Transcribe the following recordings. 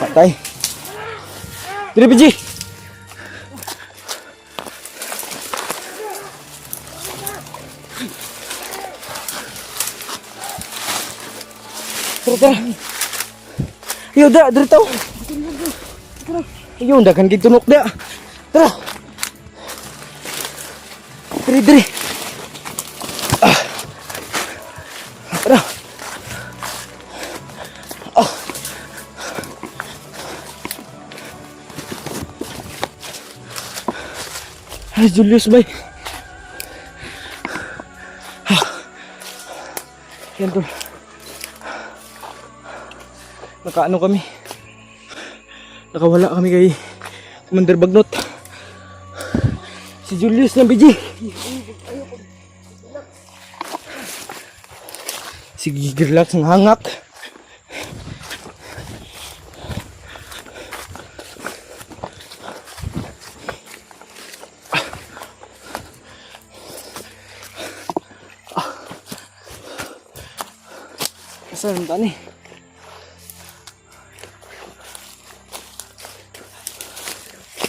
Patay. Dili, PG. Tara. Yo, diri tao. Ayun, dagan gid tunok da. Tara. Diri. Tara. Ay, Julius, bay. Yan tol. Nakaano kami. Nakawala kami kay Commander Bagnot. Si Julius ng BG. Si Gigirlax ng hangak. Saan ang tani?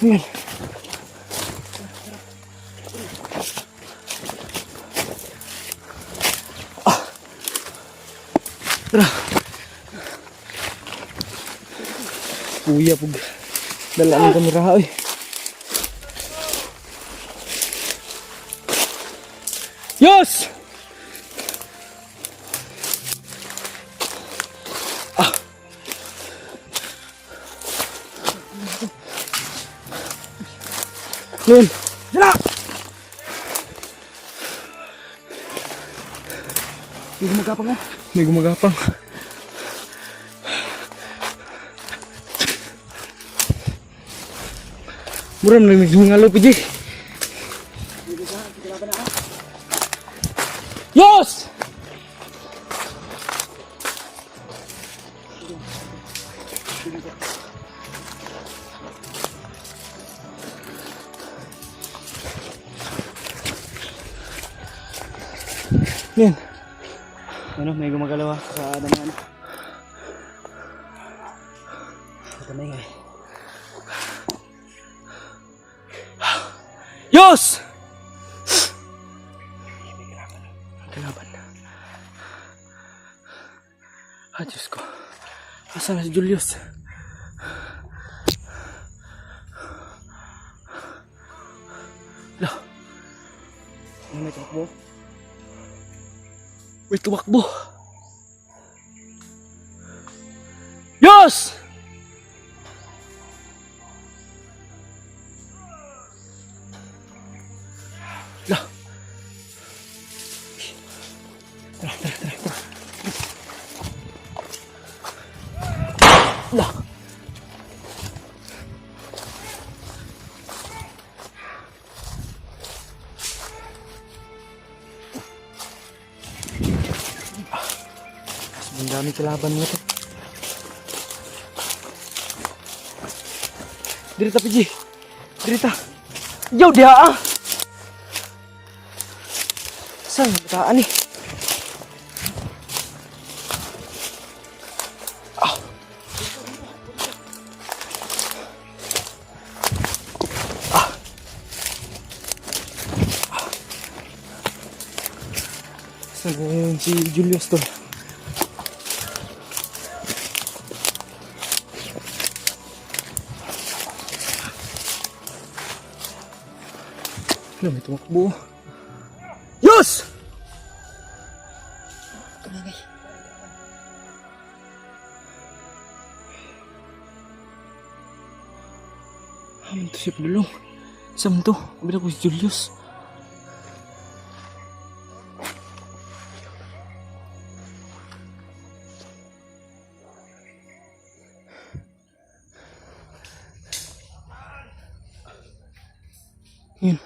Ayan. Tara. Kuya pug dala ang kamera oy. Yos! Nun, dala! May gumagapang na. May gumagapang. Mura na may gumangalo, PJ. Yos! Yan. Ano, may gumagalawa sa damihan. Ito na yun. Yos! Kalaban na. Ah, Diyos ko. Asan na si Julius? Lah. Ano may takbo? May tumakbo. Yos! Lah. Tara. Lah. Ang dami kalaban mo to. Dirita, PG. Dirita. Yo, dia ah. Saan bataan eh? Saan yun si Julius to? Ano, may tumakbo. Yos! Aman to siya padulong. Saan to? Kabila ko si Julius. Yun.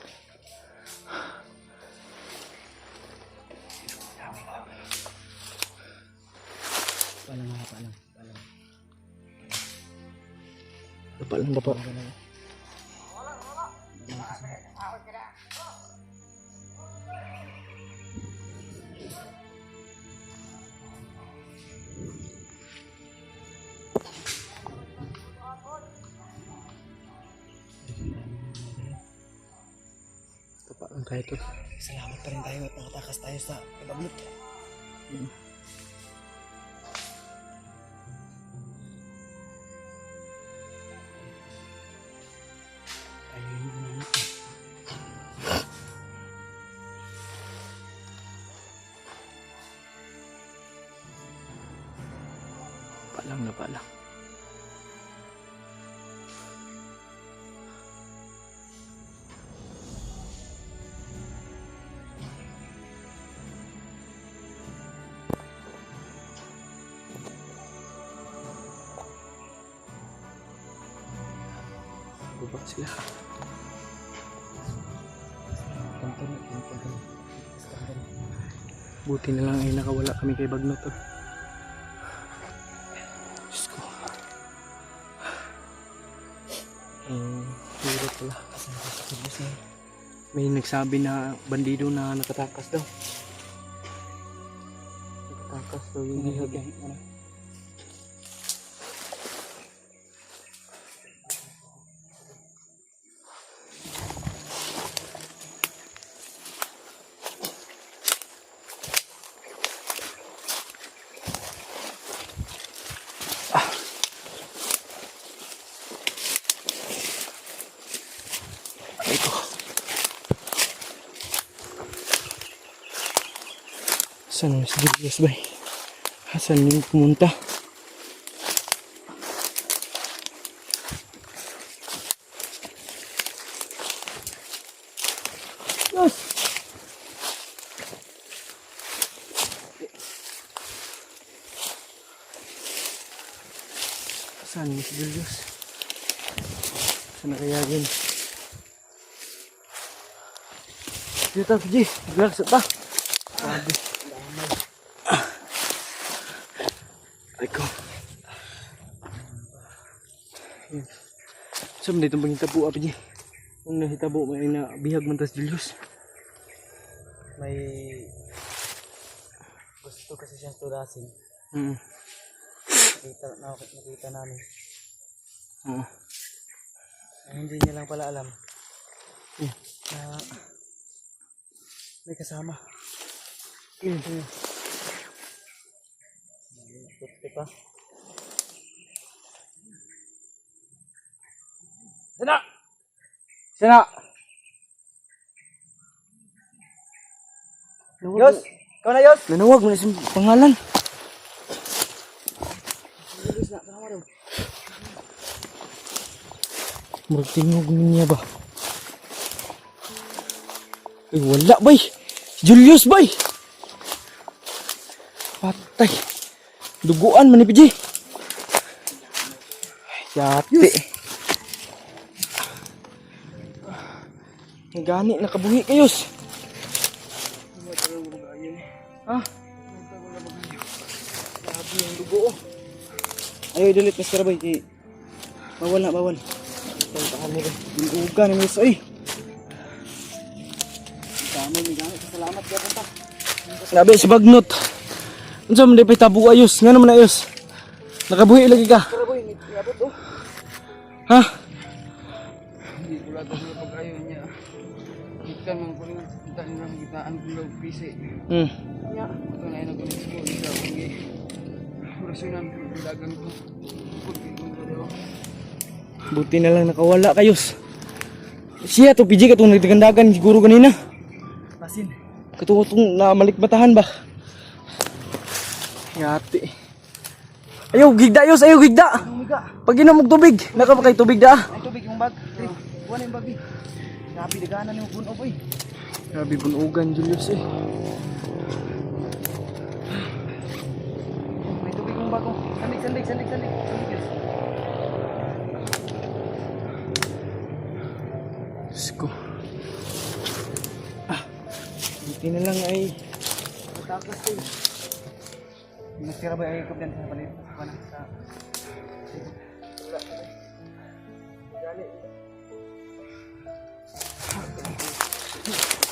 Dapa. tayo to. Salamat pa rin tayo at nakatakas tayo sa baglot. Palang na palang. Bubak sila. Buti na lang ay nakawala kami kay Bagnot. Diyos ko. Hirap pala. May nagsabi na bandido na nakatakas daw. Nakatakas daw yung bihag. Ito. Saan mas Julius ba? Saan yung pumunta? Yes! Saan mas Julius? Saan na kaya yun? Dito, Piji. Relax pa. Sabi. Eko. Saan dito bang hitabo, Piji? Kung nahitabo, may nabihag man tas Julius. May gusto kasi siyang turasin. Nakita namin. Hindi niya lang pala alam na may kasama. Puti pa. Sana! Sana! Yos! Ikaw na, Yos! Nanawag mo na isang pangalan. Murag tingog niya ba? Ay, wala bay! Julius bay! Patay! Duguan man ni Piji! Yati! Ang gani nakabuhi kayos! Ha? Grabe yung dugo. Ayaw idulit, Mr. Boy. Bawal na, bawal. Yung uga ni Miss. Ay! Dami, may gamit. Salamat kaya punta. Grabe si Bagnot. Unsa man di tabu ayos? Nga naman ayos. Nakabuhi lagi ka. Mr. Boy, iabot oh. Ha? Hindi ko lang ako pag-ayaw niya. Ikan man ko rin kita nilang kitaan ko lang pisi. Ito na yun ako ng school. Isa ako ng orasyonan ko bilagan ko. Buti na lang nakawala kayos. Siya to PJ katong nagdagandagan siguro kanina. Pasin. Katong na malikbatahan ba? Yati. Ayaw gigda yos, ayaw gigda. Pag inom og tubig, naka pa kay tubig da. Ay, tubig yung bag. Kuha na yung bag eh. Grabe, daganan yung puno boy. Grabe bunugan Julius eh. May tubig yung bag oh. Sandig, sandig, sandig, sandig. Sandig, Yos. Diyos ko. Buti na lang ay Takas ko. Nagtira ba ay ikop dyan sa palit? Sa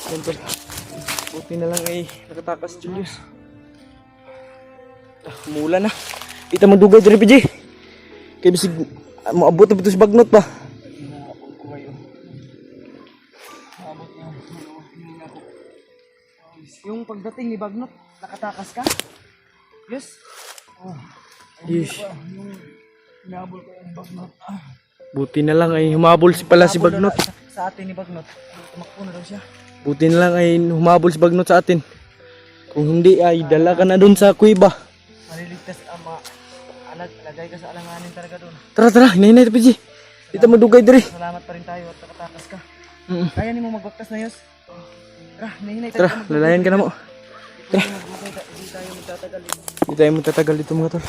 siyempre. Buti na lang ay nakatakas Julius. Umulan na. Kita mo dugay diri PJ. Kay bisig moabot na bito si Bagnot pa. Abot niya. Yung pagdating ni Bagnot, nakatakas ka? Yes? Oh. Yeesh. Yung hinabol ko yung Bagnot. Buti na lang ay humabol pala si Hinabol Bagnot. na sa atin ni Bagnot. Tumakbo na daw siya. Buti na lang ay humabol si Bagnot sa atin. Kung hindi ay dala ka na dun sa kuiba. Maliligtas ama. Lagay ka sa alanganin talaga doon. Tara, tara, hinay-hinay Pidji. Dito madugay diri. Salamat pa rin tayo at nakatakas ka. Mm. Kaya ni mo magbaktas na yos. Tara, nahinay tayo. Tara, lalayan ka na mo. Hindi tayo magtatagal. Hindi tayo magtatagal dito mga tol.